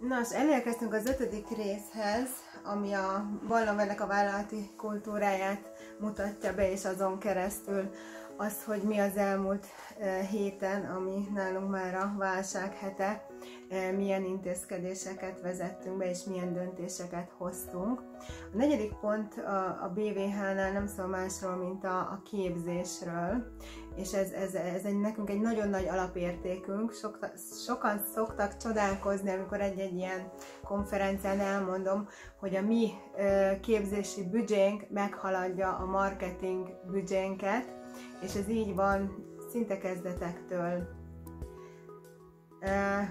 Nos, elérkeztünk az 5. részhez, ami a Ballambernek a vállalati kultúráját mutatja be, és azon keresztül az, hogy mi az elmúlt héten, ami nálunk már a válság hete, milyen intézkedéseket vezettünk be, és milyen döntéseket hoztunk. A 4. pont a BVH-nál nem szól másról, mint a képzésről, és ez nekünk egy nagyon nagy alapértékünk. Sokan szoktak csodálkozni, amikor egy ilyen konferencián elmondom, hogy a mi képzési büdzsénk meghaladja a marketing büdzsénket, és ez így van szinte kezdetektől.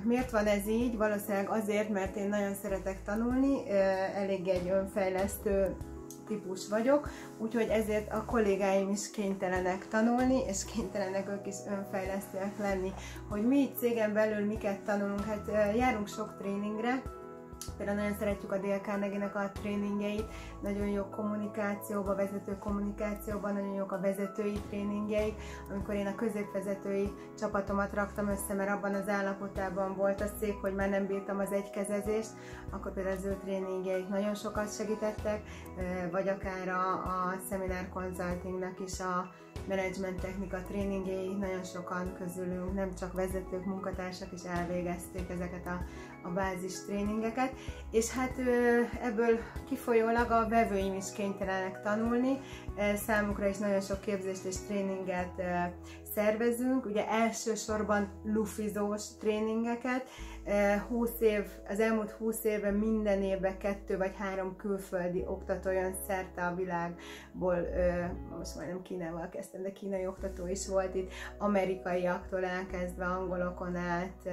Miért van ez így? Valószínűleg azért, mert én nagyon szeretek tanulni, elég egy önfejlesztő típus vagyok, úgyhogy ezért a kollégáim is kénytelenek tanulni, és kénytelenek ők is önfejlesztőek lenni. Hogy mi itt cégen belül miket tanulunk, hát járunk sok tréningre, például nagyon szeretjük a Dale Carnegie-nek a tréningjeit, nagyon jó kommunikációban, vezető kommunikációban, nagyon jók a vezetői tréningjeik. Amikor én a középvezetői csapatomat raktam össze, mert abban az állapotában volt a cég, hogy már nem bírtam az egykezezést, akkor például az ő tréningjeik nagyon sokat segítettek, vagy akár a Seminar Consultingnak is a management technika tréningjei, nagyon sokan közülünk, nem csak vezetők, munkatársak is elvégezték ezeket a bázis tréningeket, és hát ebből kifolyólag a vevőim is kénytelenek tanulni, számukra is nagyon sok képzést és tréninget szervezünk, ugye elsősorban lufizós tréningeket, az elmúlt 20 évben minden évben 2 vagy 3 külföldi oktató jön szerte a világból, most majdnem Kínával kezdtem, de kínai oktató is volt itt, amerikaiaktól elkezdve, angolokon át,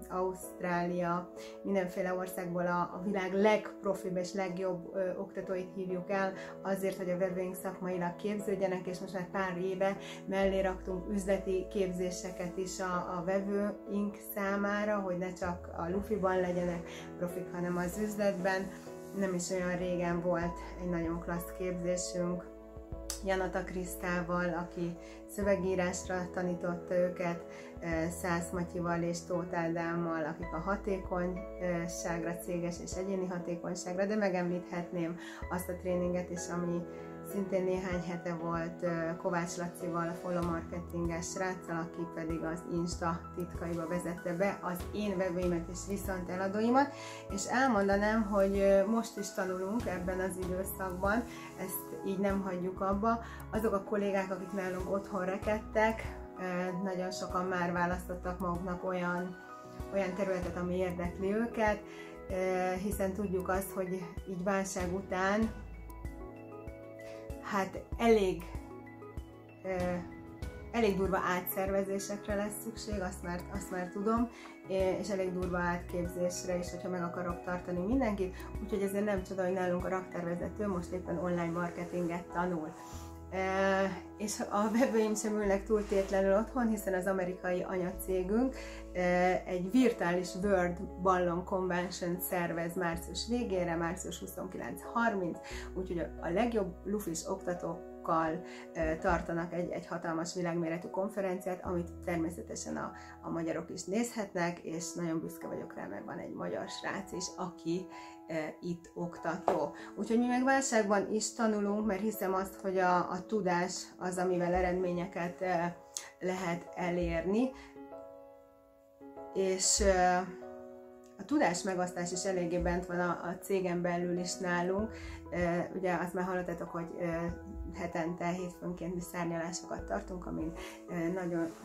Ausztrália, mindenféle országból a világ legprofibb és legjobb oktatóit hívjuk el azért, hogy a vevőink szakmailag képződjenek, és most már pár éve mellé raktunk üzleti képzéseket is a vevőink számára, hogy ne csak a lufiban legyenek profik, hanem az üzletben. Nem is olyan régen volt egy nagyon klassz képzésünk Janata Krisztával, aki szövegírásra tanította őket, Szász Matyival és Tóth Ádámmal, akik a hatékonyságra, céges és egyéni hatékonyságra, de megemlíthetném azt a tréninget is, ami szintén néhány hete volt Kovács Lacival, a follow marketinges sráccal, aki pedig az Insta titkaiba vezette be az én vevőimet és viszont eladóimat, és elmondanám, hogy most is tanulunk ebben az időszakban, ezt így nem hagyjuk abba. Azok a kollégák, akik nálunk otthon rekedtek, nagyon sokan már választottak maguknak olyan területet, ami érdekli őket, hiszen tudjuk azt, hogy így válság után hát elég durva átszervezésekre lesz szükség, azt már tudom, és elég durva átképzésre is, hogyha meg akarok tartani mindenkit, úgyhogy ezért nem csoda, hogy nálunk a raktárvezető most éppen online marketinget tanul. És a vevőim sem ülnek túltétlenül otthon, hiszen az amerikai anyacégünk egy virtuális World Ballon Convention szervez március végére, március 29-30, úgyhogy a legjobb lufis oktatókkal tartanak egy hatalmas világméretű konferenciát, amit természetesen a magyarok is nézhetnek, és nagyon büszke vagyok rá, mert van egy magyar srác is, aki itt oktató. Úgyhogy mi meg válságban is tanulunk, mert hiszem azt, hogy a tudás az, amivel eredményeket lehet elérni, és a tudás megosztás is eléggé bent van a cégen belül is nálunk. Ugye azt már hallottatok, hogy hetente, hétfőnként mi szárnyalásokat tartunk, amin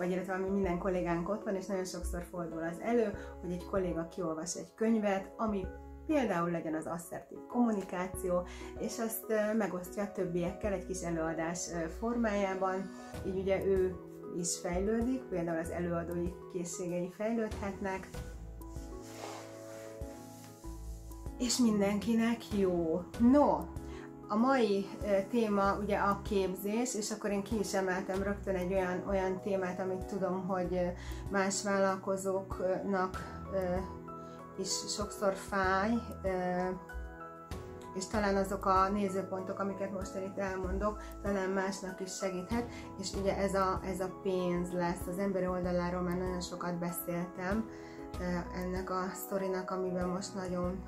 illetve ami minden kollégánk ott van, és nagyon sokszor fordul az elő, hogy egy kolléga kiolvas egy könyvet, ami például legyen az asszertív kommunikáció, és azt megosztja a többiekkel egy kis előadás formájában, így ugye ő is fejlődik, például az előadói készségei fejlődhetnek, és mindenkinek jó. No, a mai téma ugye a képzés, és akkor én ki is emeltem rögtön egy olyan témát, amit tudom, hogy más vállalkozóknak is sokszor fáj, és talán azok a nézőpontok, amiket most én itt elmondok, talán másnak is segíthet, és ugye ez a pénz lesz. Az emberi oldaláról már nagyon sokat beszéltem, ennek a sztorinak, amiben most nagyon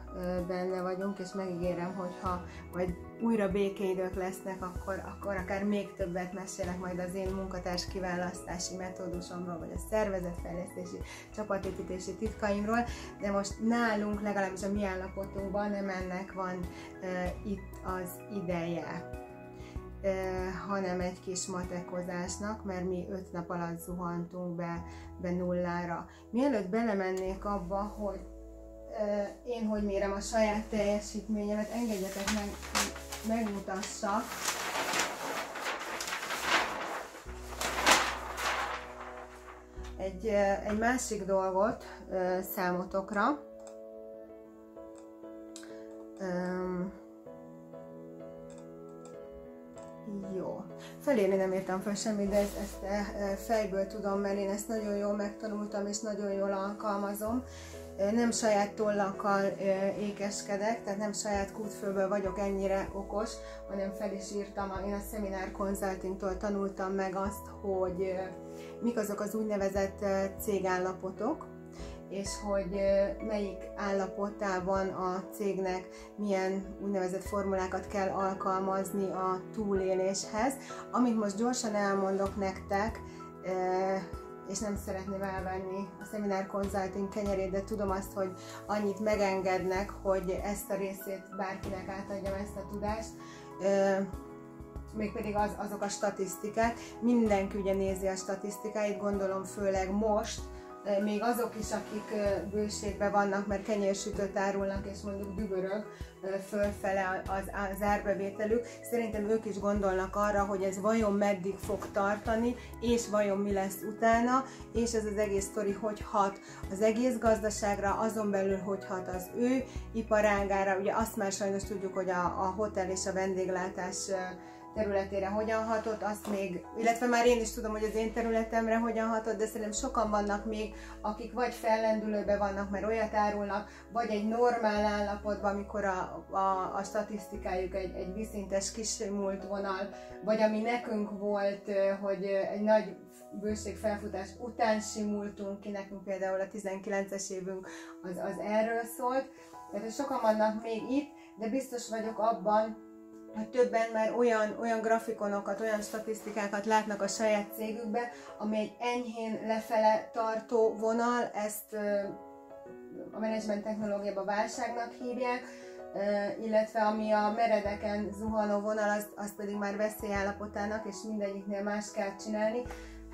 benne vagyunk, és megígérem, hogyha majd újra békeidők lesznek, akkor akár még többet mesélek majd az én munkatárs kiválasztási metódusomról, vagy a szervezetfejlesztési, csapatépítési titkaimról, de most nálunk, legalábbis a mi állapotunkban nem ennek van itt az ideje, hanem egy kis matekozásnak, mert mi 5 nap alatt zuhantunk be nullára. Mielőtt belemennék abba, hogy én hogy mérem a saját teljesítményemet, engedjetek meg, megmutassak egy másik dolgot számotokra. Jó. Felírni nem írtam fel semmit, de ezt fejből tudom, mert én ezt nagyon jól megtanultam, és nagyon jól alkalmazom. Nem saját tollakkal ékeskedek, tehát nem saját kútfőből vagyok ennyire okos, hanem fel is írtam. Én a Seminar Consultingtól tanultam meg azt, hogy mik azok az úgynevezett cégállapotok, és hogy melyik állapotában a cégnek milyen úgynevezett formulákat kell alkalmazni a túléléshez. Amit most gyorsan elmondok nektek, és nem szeretném elvenni a Seminar Consulting kenyerét, de tudom azt, hogy annyit megengednek, hogy ezt a részét bárkinek átadjam, ezt a tudást, mégpedig azok a statisztikák. Mindenki ugye nézi a statisztikáit, gondolom főleg most, még azok is, akik bőségben vannak, mert kenyérsütőt árulnak, és mondjuk dübörög fölfele az árbevételük, szerintem ők is gondolnak arra, hogy ez vajon meddig fog tartani, és vajon mi lesz utána, és ez az egész sztori hogy hat az egész gazdaságra, azon belül hogy hat az ő iparágára. Ugye azt már sajnos tudjuk, hogy a hotel és a vendéglátás területére hogyan hatott, azt még, illetve már én is tudom, hogy az én területemre hogyan hatott, de szerintem sokan vannak még, akik vagy fellendülőben vannak, mert olyat árulnak, vagy egy normál állapotban, amikor a statisztikájuk egy viszintes kisimult vonal, vagy ami nekünk volt, hogy egy nagy bőségfelfutás után simultunk ki, nekünk például a 19-es évünk az erről szólt. Tehát sokan vannak még itt, de biztos vagyok abban, hogy többen már olyan grafikonokat, olyan statisztikákat látnak a saját cégükbe, ami egy enyhén lefele tartó vonal, ezt a menedzsment technológiában válságnak hívják, illetve ami a meredeken zuhanó vonal, azt pedig már veszélyállapotának, és mindegyiknél más kell csinálni.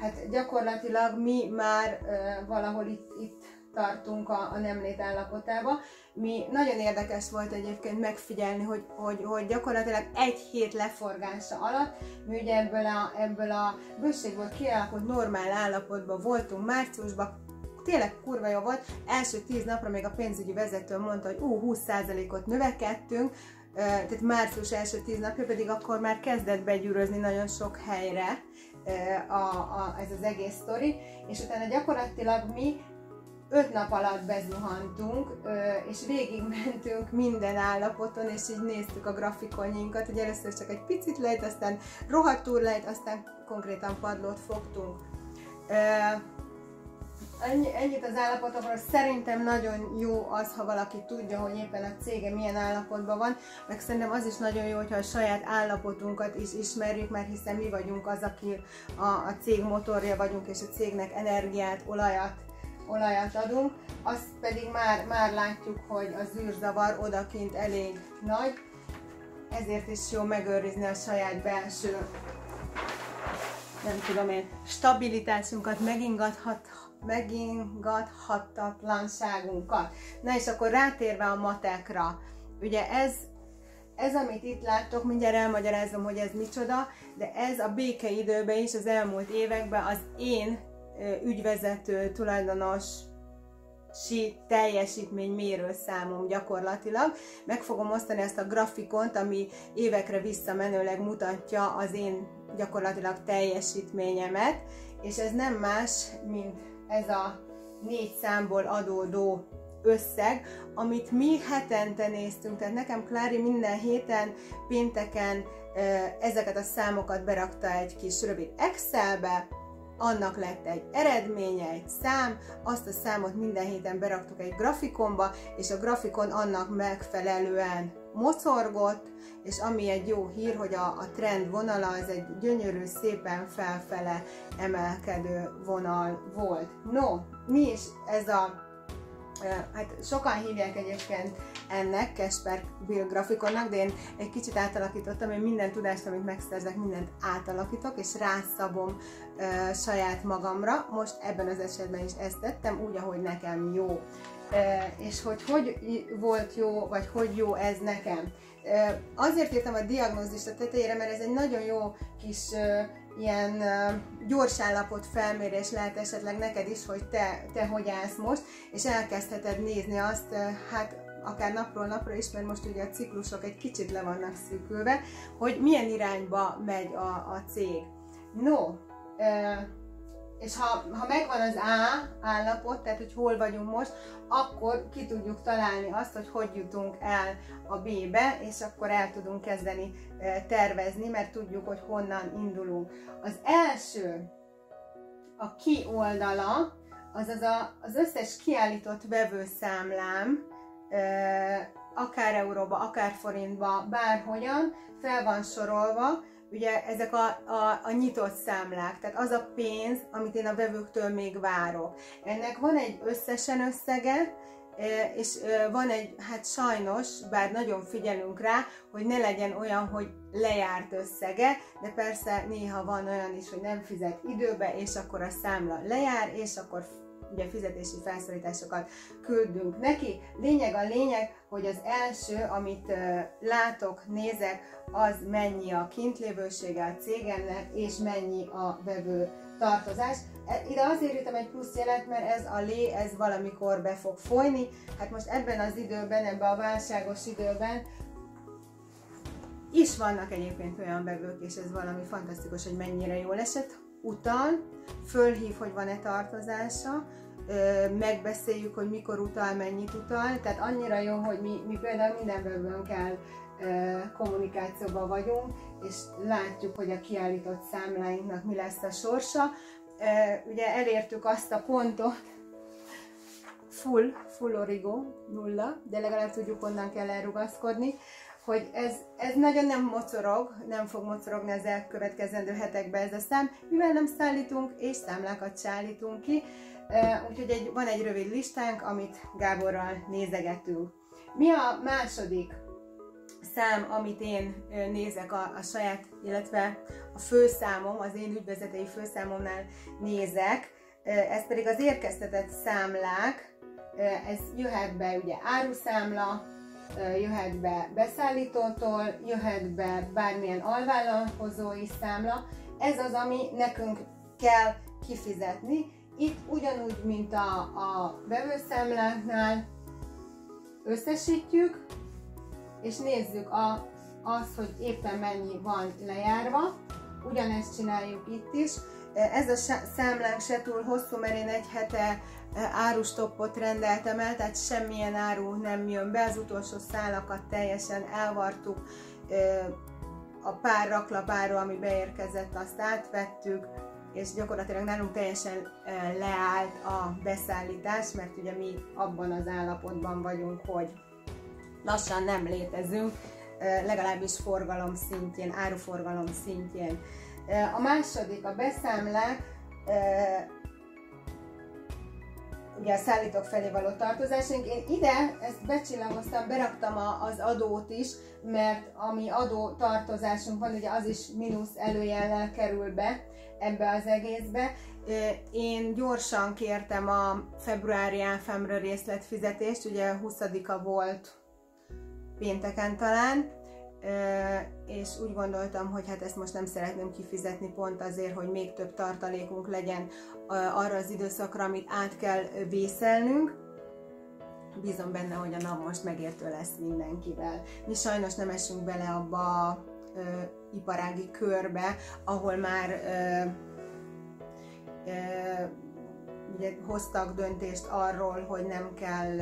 Hát gyakorlatilag mi már valahol itt tartunk a nemlét állapotába. Mi nagyon érdekes volt egyébként megfigyelni, hogy gyakorlatilag egy hét leforgása alatt mi ugye ebből a bőségből kialakult normál állapotban voltunk márciusban, tényleg kurva jó volt, első 10 napra még a pénzügyi vezető mondta, hogy 20%-ot növekedtünk, tehát március első 10 napja, pedig akkor már kezdett begyűrözni nagyon sok helyre ez az egész sztori, és utána gyakorlatilag mi 5 nap alatt bezuhantunk, és végigmentünk minden állapoton, és így néztük a grafikonjainkat, hogy először csak egy picit lejt, aztán rohadtul lejt, aztán konkrétan padlót fogtunk. Ennyit az állapotokról. Szerintem nagyon jó az, ha valaki tudja, hogy éppen a cége milyen állapotban van, meg szerintem az is nagyon jó, hogyha a saját állapotunkat is ismerjük, mert hiszen mi vagyunk az, aki a cég motorja vagyunk, és a cégnek energiát, olajat adunk, azt pedig már látjuk, hogy az űrzavar odakint elég nagy, ezért is jó megőrizni a saját belső, nem tudom én, stabilitásunkat, megingathatatlanságunkat. Na és akkor rátérve a matekra, ugye ez amit itt láttok, mindjárt elmagyarázom, hogy ez micsoda, de ez a békeidőben is az elmúlt években az én ügyvezető tulajdonosi teljesítménymérő számom gyakorlatilag. Meg fogom osztani ezt a grafikont, ami évekre visszamenőleg mutatja az én gyakorlatilag teljesítményemet, és ez nem más, mint ez a 4 számból adódó összeg, amit mi hetente néztünk, tehát nekem Klári minden héten, pénteken ezeket a számokat berakta egy kis rövid Excelbe, annak lett egy eredménye, egy szám, azt a számot minden héten beraktuk egy grafikonba, és a grafikon annak megfelelően mocorgott, és ami egy jó hír, hogy a trend vonala az egy gyönyörű, szépen felfele emelkedő vonal volt. No, mi is ez a, hát sokan hívják egyébként ennek Kaspersky grafikonnak, de én egy kicsit átalakítottam, én minden tudást, amit megszerzek, mindent átalakítok, és rászabom saját magamra. Most ebben az esetben is ezt tettem, úgy, ahogy nekem jó. És hogy volt jó, vagy hogy jó ez nekem. Azért írtam a diagnózist a tetejére, mert ez egy nagyon jó kis ilyen gyors állapot felmérés lehet esetleg neked is, hogy te hogy állsz most, és elkezdheted nézni azt, hát akár napról napra is, mert most ugye a ciklusok egy kicsit le vannak szűkülve, hogy milyen irányba megy a cég. No, és ha megvan az A állapot, tehát hogy hol vagyunk most, akkor ki tudjuk találni azt, hogy jutunk el a B-be, és akkor el tudunk kezdeni tervezni, mert tudjuk, hogy honnan indulunk. Az első, a ki oldala, azaz az összes kiállított vevőszámlám, akár euróba, akár forintba, bárhogyan fel van sorolva. Ugye ezek a nyitott számlák, tehát az a pénz, amit én a vevőktől még várok. Ennek van egy összesen összege, és van egy, hát sajnos, bár nagyon figyelünk rá, hogy ne legyen olyan, hogy lejárt összege, de persze néha van olyan is, hogy nem fizet időbe, és akkor a számla lejár, és akkor ugye fizetési felszólításokat küldünk neki. Lényeg a lényeg, hogy az első, amit látok, nézek, az mennyi a kintlévősége a cégemnek, és mennyi a vevő tartozás. Ide azért írtam egy plusz jelet, mert ez a lé, ez valamikor be fog folyni. Hát most ebben az időben, ebben a válságos időben is vannak egyébként olyan vevők, és ez valami fantasztikus, hogy mennyire jól esett. Utal, fölhív, hogy van-e tartozása, megbeszéljük, hogy mikor utal, mennyit utal, tehát annyira jó, hogy mi például minden vevőnkkel kommunikációban vagyunk, és látjuk, hogy a kiállított számláinknak mi lesz a sorsa. Ugye elértük azt a pontot, full origo, 0, de legalább tudjuk, honnan kell elrugaszkodni, hogy ez nagyon nem mocorog, nem fog mocorogni az elkövetkezendő hetekben ez a szám, mivel nem szállítunk és számlákat se állítunk ki, úgyhogy van egy rövid listánk, amit Gáborral nézegetünk. Mi a második szám, amit én nézek a saját, illetve a főszámom, az én ügyvezetői főszámomnál nézek, ez pedig az érkeztetett számlák, ez jöhet be ugye áruszámla, jöhet be beszállítótól, jöhet be bármilyen alvállalkozói számla. Ez az, ami nekünk kell kifizetni. Itt ugyanúgy, mint a vevőszámláknál összesítjük, és nézzük azt, hogy éppen mennyi van lejárva. Ugyanezt csináljuk itt is. Ez a számlánk se túl hosszú, mert én egy hete árustoppot rendeltem el, tehát semmilyen áru nem jön be, az utolsó szálakat teljesen elvartuk, a pár raklapáról, ami beérkezett, azt átvettük, és gyakorlatilag nálunk teljesen leállt a beszállítás, mert ugye mi abban az állapotban vagyunk, hogy lassan nem létezünk, legalábbis forgalom szintjén, áruforgalom szintjén. A második, a beszámlák, ugye a szállítók felé való tartozásunk. Én ide ezt becsillagoztam, beraktam az adót is, mert ami adó tartozásunk van, ugye az is mínusz előjellel kerül be ebbe az egészbe. Én gyorsan kértem a februári áfámra részletfizetést, ugye 20-a volt pénteken talán, és úgy gondoltam, hogy hát ezt most nem szeretném kifizetni pont azért, hogy még több tartalékunk legyen arra az időszakra, amit át kell vészelnünk. Bízom benne, hogy a nap most megértő lesz mindenkivel. Mi sajnos nem esünk bele abba a iparági körbe, ahol már ugye hoztak döntést arról, hogy nem kell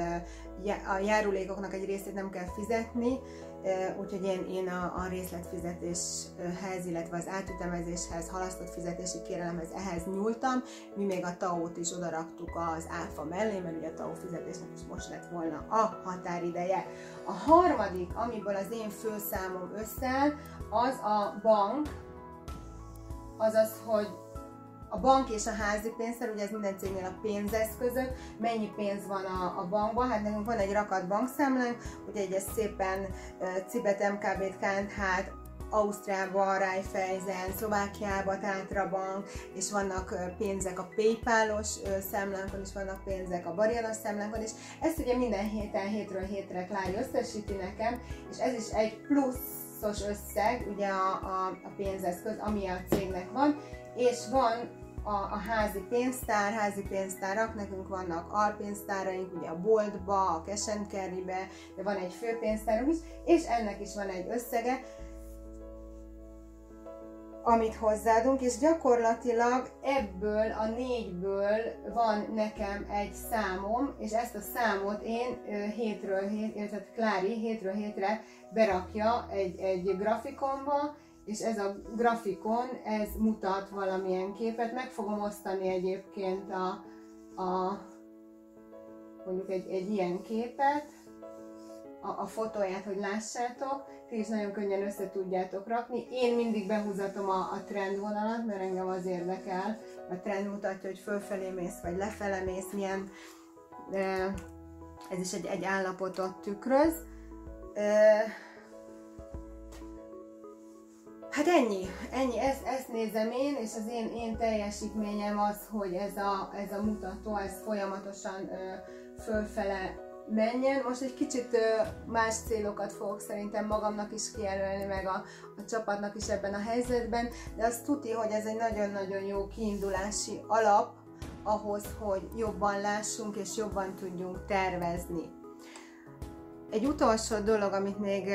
a járulékoknak egy részét nem kell fizetni, úgyhogy én a részletfizetéshez, illetve az átütemezéshez, halasztott fizetési kérelemhez ehhez nyúltam, mi még a TAO-t is odaraktuk az áfa mellé, mert ugye a TAO fizetésnek is most lett volna a határideje. A harmadik, amiből az én főszámom összeáll, az a bank, azaz, hogy a bank és a házi pénztár, ugye ez minden cégnél a pénzeszközök, mennyi pénz van a bankban, hát nekünk van egy rakat bankszámlánk, ugye ez szépen Cibet, MKB-t, KNH-t, Ausztriába, Raiffeisen, Szlovákiába, Tátra Bank, és vannak pénzek a PayPal-os számlánkon is, vannak pénzek a Barianos számlánkon is. Ezt ugye minden héten, hétről hétre Klári összesíti nekem, és ez is egy pluszos összeg, ugye a pénzeszköz, ami a cégnek van, és van a házi pénztárak, nekünk vannak alpénztáraink, ugye a boltba, a Cash & Carry-be, de van egy főpénztárunk is, és ennek is van egy összege, amit hozzáadunk, és gyakorlatilag ebből a 4-ből van nekem egy számom, és ezt a számot én tehát Klári hétről hétre berakja egy grafikonba, és ez a grafikon, ez mutat valamilyen képet. Meg fogom osztani egyébként mondjuk egy ilyen képet, a fotóját, hogy lássátok, ti is nagyon könnyen össze tudjátok rakni. Én mindig behúzatom a trendvonalat, mert engem az érdekel. A trend mutatja, hogy fölfelé mész, vagy lefele mész, milyen, ez is egy állapotot tükröz. Hát ennyi, ezt nézem én, és az én teljesítményem az, hogy ez a mutató, ez folyamatosan fölfele menjen. Most egy kicsit más célokat fogok szerintem magamnak is kijelölni, meg a csapatnak is ebben a helyzetben, de azt tuti, hogy ez egy nagyon-nagyon jó kiindulási alap ahhoz, hogy jobban lássunk és jobban tudjunk tervezni. Egy utolsó dolog, amit még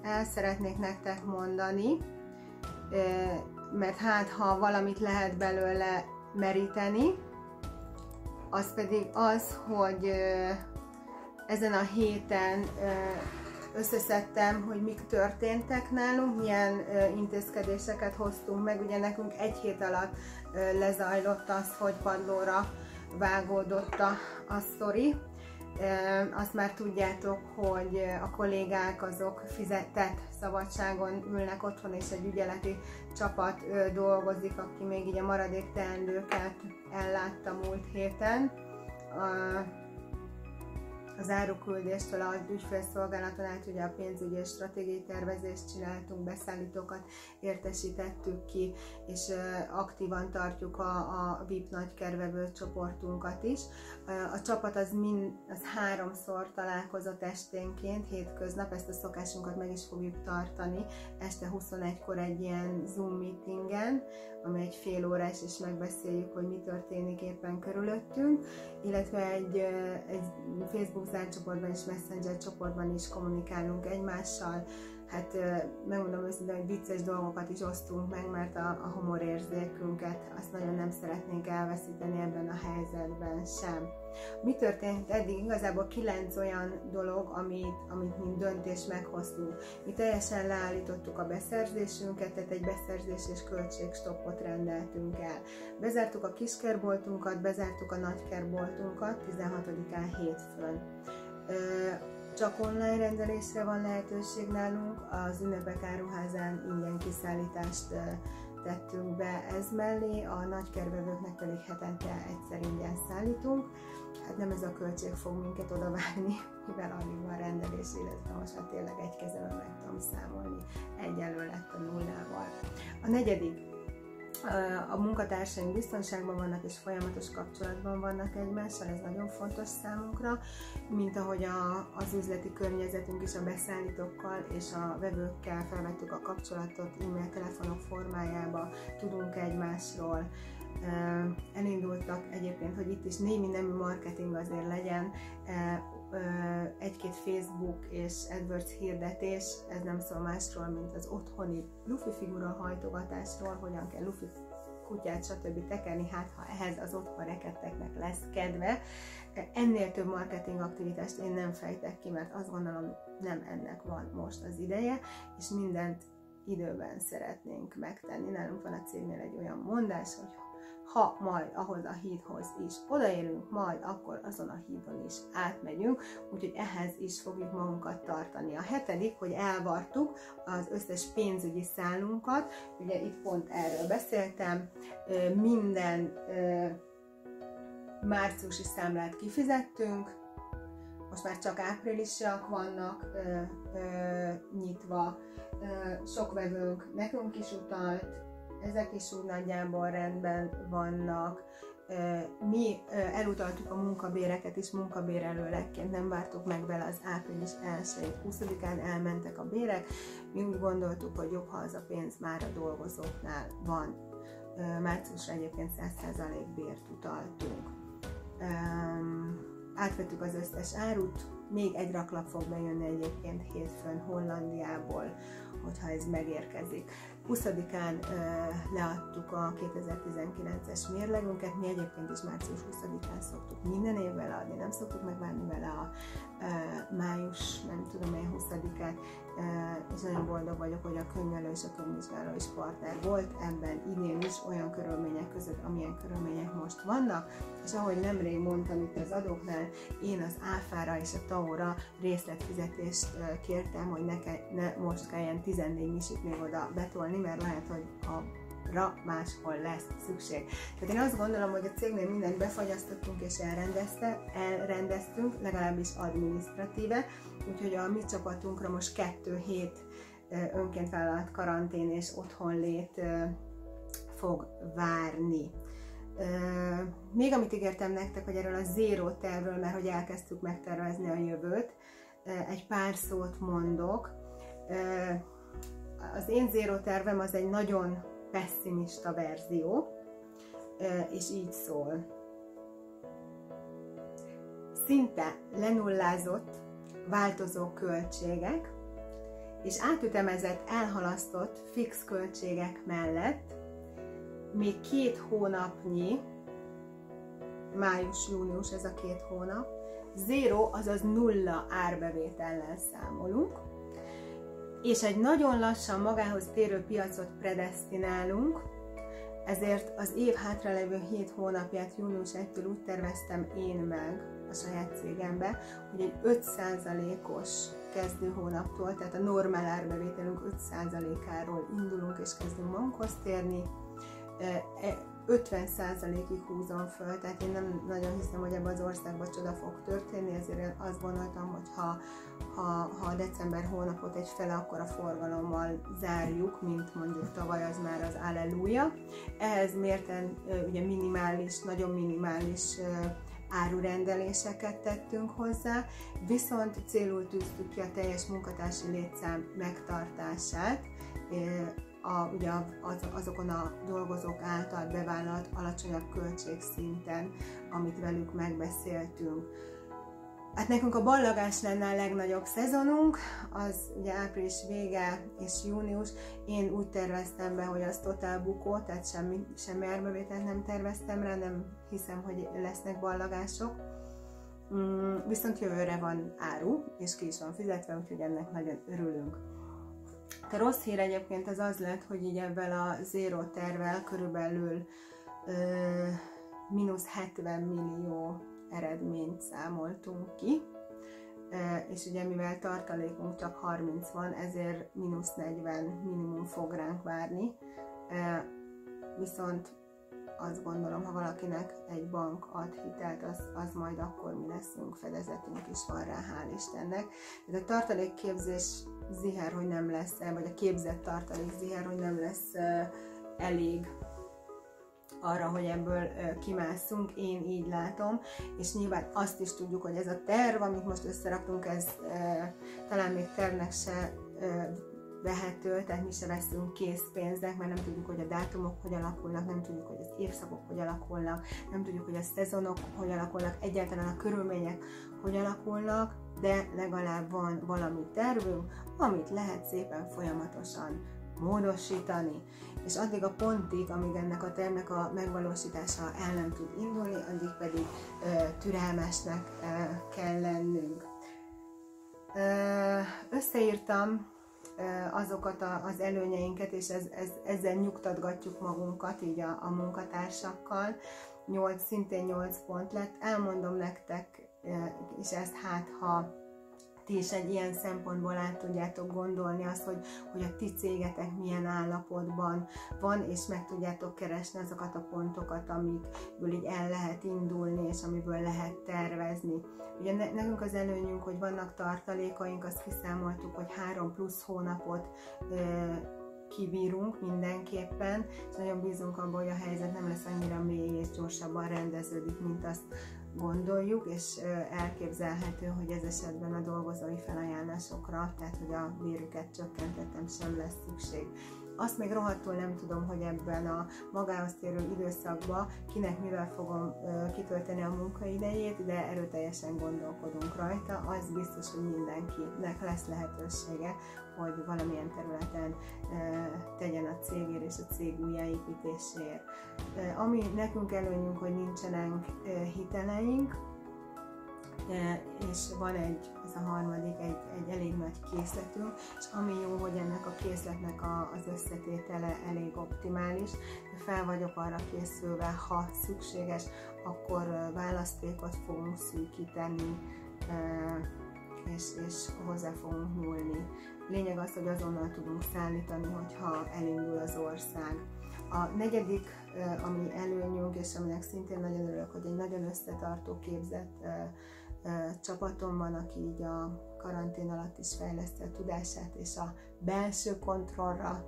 el szeretnék nektek mondani, mert hát ha valamit lehet belőle meríteni, az pedig az, hogy ezen a héten összeszedtem, hogy mik történtek nálunk, milyen intézkedéseket hoztunk meg. Ugye nekünk egy hét alatt lezajlott az, hogy padlóra vágódott a sztori. Azt már tudjátok, hogy a kollégák azok fizetett szabadságon ülnek otthon, és egy ügyeleti csapat dolgozik, aki még így a maradék teendőket ellátta múlt héten. Az áruküldéstől az ügyfélszolgálaton át ugye a pénzügyi és stratégiai tervezést csináltunk, beszállítókat értesítettük ki, és aktívan tartjuk a VIP nagykervevő csoportunkat is. A csapat az 3-szor találkozott esténként, hétköznap, ezt a szokásunkat meg is fogjuk tartani. Este 21-kor egy ilyen Zoom meetingen, ami egy fél órás, és megbeszéljük, hogy mi történik éppen körülöttünk, illetve egy Facebook zárt csoportban és Messenger csoportban is kommunikálunk egymással. Hát megmondom őszintén, hogy vicces dolgokat is osztunk meg, mert a humorérzékünket azt nagyon nem szeretnénk elveszíteni ebben a helyzetben sem. Mi történt eddig? Igazából 9 olyan dolog, amit mint döntés meghoztunk. Mi teljesen leállítottuk a beszerzésünket, tehát egy beszerzés és költségstoppot rendeltünk el. Bezártuk a kiskerboltunkat, bezártuk a nagykerboltunkat 16-án hétfőn. Csak online rendelésre van lehetőség nálunk, az Ünnepek Áruházán ingyen kiszállítást tettünk be ez mellé, a nagykervevőknek pedig hetente egyszer ingyen szállítunk. Hát nem ez a költség fog minket odavágni, mivel alig van rendelés, illetve most már tényleg egy kezemben meg tudom számolni, egyenlő lett a nullával. A negyedik, a munkatársaink biztonságban vannak és folyamatos kapcsolatban vannak egymással, ez nagyon fontos számunkra, mint ahogy az üzleti környezetünk is a beszállítókkal és a vevőkkel felvettük a kapcsolatot, e-mail, telefonok formájába, tudunk egymásról. Elindultak egyébként, hogy itt is némi nemű marketing azért legyen, egy-két Facebook és AdWords hirdetés, ez nem szól másról, mint az otthoni lufi figura hajtogatásról, hogyan kell lufi kutyát, stb. Tekerni, hát ha ehhez az otthon rekedteknek lesz kedve. Ennél több marketing aktivitást én nem fejtek ki, mert azt gondolom, nem ennek van most az ideje, és mindent időben szeretnénk megtenni. Nálunk van a cégnél egy olyan mondás, hogy ha majd ahhoz a hídhoz is odaérünk, majd akkor azon a hídon is átmegyünk, úgyhogy ehhez is fogjuk magunkat tartani. A 7., hogy elvartuk az összes pénzügyi szálunkat, ugye itt pont erről beszéltem, minden márciusi számlát kifizettünk, most már csak áprilisiak vannak nyitva, sok vevőnk nekünk is utalt, ezek is úgy nagyjából rendben vannak. Mi elutaltuk a munkabéreket is munkabérelőlegként, nem vártuk meg vele az április 1-ét, 20-án elmentek a bérek, mi úgy gondoltuk, hogy jobb, ha az a pénz már a dolgozóknál van. Márciusra egyébként 100% bért utaltunk. Átvettük az összes árut, még egy raklap fog bejönni egyébként hétfőn Hollandiából, hogyha ez megérkezik. 20-án leadtuk a 2019-es mérlegünket, mi egyébként is március 20-án szoktuk minden évvel adni, nem szoktuk megvárni vele a május, nem tudom én, 20-át, és nagyon boldog vagyok, hogy a könyvelő és a könyvvizsgáló is partner volt ebben idén is olyan körülmények között, amilyen körülmények most vannak, és ahogy nemrég mondtam itt az adóknál, én az áfára és a TAO-ra részletfizetést kértem, hogy ne most kelljen 14 misit még oda betolni, mert lehet, hogy máshol lesz szükség. Tehát én azt gondolom, hogy a cégnél mindent befagyasztottunk és elrendeztünk, legalábbis adminisztratíve, úgyhogy a mi csapatunkra most 2 hét önként vállalt karantén és otthonlét fog várni. Még amit ígértem nektek, hogy erről a zéró tervről, mert hogy elkezdtük megtervezni a jövőt, egy pár szót mondok. Az én zéró tervem az egy nagyon pessimista verzió, és így szól. Szinte lenullázott változó költségek, és átütemezett, elhalasztott fix költségek mellett még 2 hónapnyi, május-június ez a 2 hónap, zéró, azaz 0 árbevétellel számolunk, és egy nagyon lassan magához térő piacot predesztinálunk, ezért az év hátralevő 7 hónapját június 1-től úgy terveztem én meg a saját cégembe, hogy egy 5%-os kezdő hónaptól, tehát a normál árbevételünk 5%-áról indulunk és kezdünk magunkhoz térni, 50%-ig húzom föl, tehát én nem nagyon hiszem, hogy ebben az országban csoda fog történni, ezért azt gondoltam, hogy ha december hónapot egy fele akkora forgalommal zárjuk, mint mondjuk tavaly, az már az Alleluja. Ehhez mérten ugye minimális, nagyon minimális árurendeléseket tettünk hozzá, viszont célul tűztük ki a teljes munkatársi létszám megtartását, ugye azokon a dolgozók által bevállalt alacsonyabb költségszinten, amit velük megbeszéltünk. Hát nekünk a ballagás lenne a legnagyobb szezonunk, az ugye április vége és június. Én úgy terveztem be, hogy az totál bukó, tehát semmi árbevételt nem terveztem rá, nem hiszem, hogy lesznek ballagások. Viszont jövőre van áru, és ki is van fizetve, úgyhogy ennek nagyon örülünk. A rossz hír egyébként az lett, hogy így ebben a zéró tervvel körülbelül mínusz 70 millió eredményt számoltunk ki, és ugye mivel tartalékunk csak 30 van, ezért mínusz 40 minimum fog ránk várni, viszont azt gondolom, ha valakinek egy bank ad hitelt, az majd akkor mi leszünk, fedezetünk is van rá, hál' Istennek. Tehát a tartalékképzés ziher, hogy nem lesz, vagy a képzett tartalék ziher, hogy nem lesz elég arra, hogy ebből kimásszunk, én így látom, és nyilván azt is tudjuk, hogy ez a terv, amit most összeraktunk, ez talán még tervnek se vehető, tehát mi se veszünk készpénznek, mert nem tudjuk, hogy a dátumok hogy alakulnak, nem tudjuk, hogy az évszakok hogy alakulnak, nem tudjuk, hogy a szezonok hogy alakulnak, egyáltalán a körülmények hogy alakulnak, de legalább van valami tervünk, amit lehet szépen folyamatosan módosítani. És addig a pontig, amíg ennek a tervnek a megvalósítása el nem tud indulni, addig pedig türelmesnek kell lennünk. Összeírtam azokat az előnyeinket, és ezzel nyugtatgatjuk magunkat így a munkatársakkal. Szintén 8 pont lett. Elmondom nektek, és ezt ha ti is egy ilyen szempontból át tudjátok gondolni azt, hogy a ti cégetek milyen állapotban van, és meg tudjátok keresni azokat a pontokat, amikből így el lehet indulni, és amiből lehet tervezni. Ugye nekünk az előnyünk, hogy vannak tartalékaink, azt kiszámoltuk, hogy 3 plusz hónapot kibírunk mindenképpen, és nagyon bízunk abban, hogy a helyzet nem lesz annyira mély és gyorsabban rendeződik, mint azt gondoljuk, és elképzelhető, hogy ez esetben a dolgozói felajánlásokra, tehát hogy a bérüket csökkentettem, sem lesz szükség. Azt még rohadtul nem tudom, hogy ebben a magához térő időszakban kinek mivel fogom kitölteni a munkaidejét, de erőteljesen gondolkodunk rajta. Az biztos, hogy mindenkinek lesz lehetősége, hogy valamilyen területen tegyen a cégért és a cég újjáépítéséért. Ami nekünk előnyünk, hogy nincsenek hiteleink, és van ez a harmadik, egy elég nagy készletünk, és ami jó, hogy ennek a készletnek az összetétele elég optimális, fel vagyok arra készülve, ha szükséges, akkor választékot fogunk szűkíteni, és hozzá fogunk nyúlni. Lényeg az, hogy azonnal tudunk szállítani, hogyha elindul az ország. A negyedik, ami előnyünk, és aminek szintén nagyon örülök, hogy egy nagyon összetartó, képzett csapatom van, aki így a karantén alatt is fejleszti a tudását, és a belső kontrollra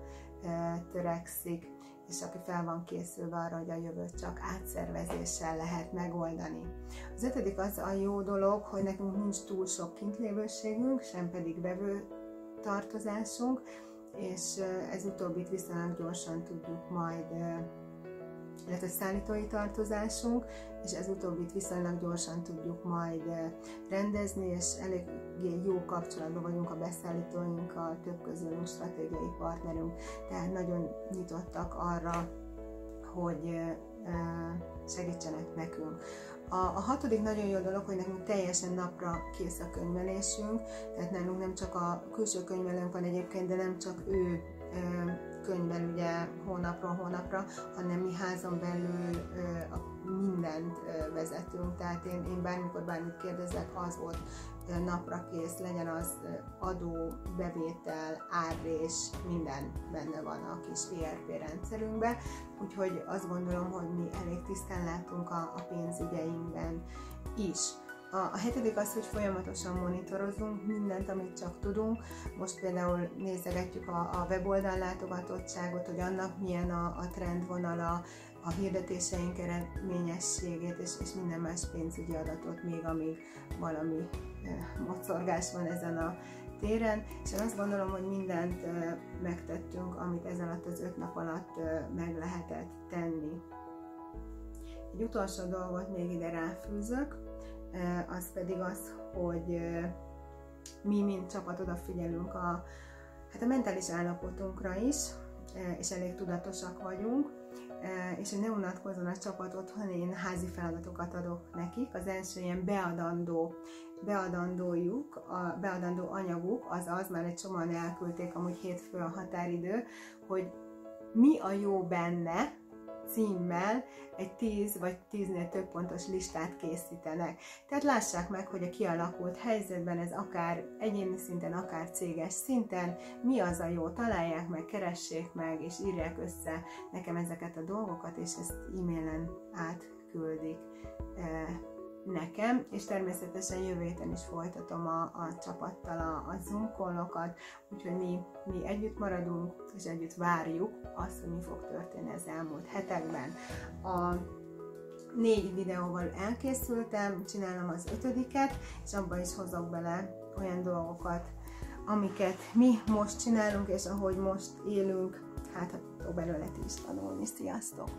törekszik, és aki fel van készülve arra, hogy a jövőt csak átszervezéssel lehet megoldani. Az ötödik az a jó dolog, hogy nekünk nincs túl sok kintlévőségünk, sem pedig vevő tartozásunk, és ez utóbbit viszonylag gyorsan tudjuk majd, illetve szállítói tartozásunk, és ez utóbbit viszonylag gyorsan tudjuk majd rendezni, és eléggé jó kapcsolatban vagyunk a beszállítóinkkal, több közülünk stratégiai partnerünk, tehát nagyon nyitottak arra, hogy segítsenek nekünk. A hatodik nagyon jó dolog, hogy nekünk teljesen napra kész a könyvelésünk, tehát nálunk nem csak a külső könyvelőnk van egyébként, de nem csak ő könyvel ugye hónapról hónapra, hanem mi házon belül mindent vezetünk, tehát én bármikor bármit kérdezek, az volt napra kész, legyen az adó, bevétel, árrés, minden benne van a kis ERP rendszerünkben, úgyhogy azt gondolom, hogy mi elég tisztán látunk a pénzügyeinkben is. A hetedik az, hogy folyamatosan monitorozunk mindent, amit csak tudunk. Most például nézegetjük a weboldal látogatottságot, hogy annak milyen a trendvonala, a hirdetéseink eredményességét és minden más pénzügyi adatot még, amíg valami mocorgás van ezen a téren. És én azt gondolom, hogy mindent megtettünk, amit ez alatt az 5 nap alatt meg lehetett tenni. Egy utolsó dolgot még ide ráfűzök, az pedig az, hogy mi, mint csapat odafigyelünk a mentális állapotunkra is, és elég tudatosak vagyunk, és hogy ne unatkozzon a csapat otthon, én házi feladatokat adok nekik. Az első ilyen beadandó anyaguk, az már egy csomóan elküldték, amúgy hétfő a határidő, hogy mi a jó benne, címmel egy 10 vagy 10-nél több pontos listát készítenek. Tehát lássák meg, hogy a kialakult helyzetben ez akár egyéni szinten, akár céges szinten, mi az a jó, találják meg, keressék meg, és írják össze nekem ezeket a dolgokat, és ezt e-mailen átküldik nekem, és természetesen jövő héten is folytatom a csapattal a Zoom call-okat, úgyhogy mi együtt maradunk, és együtt várjuk azt, hogy mi fog történni az elmúlt hetekben. A 4 videóval elkészültem, csinálom az 5-et, és abba is hozok bele olyan dolgokat, amiket mi most csinálunk, és ahogy most élünk, hát belőle ti is tanulni. Sziasztok!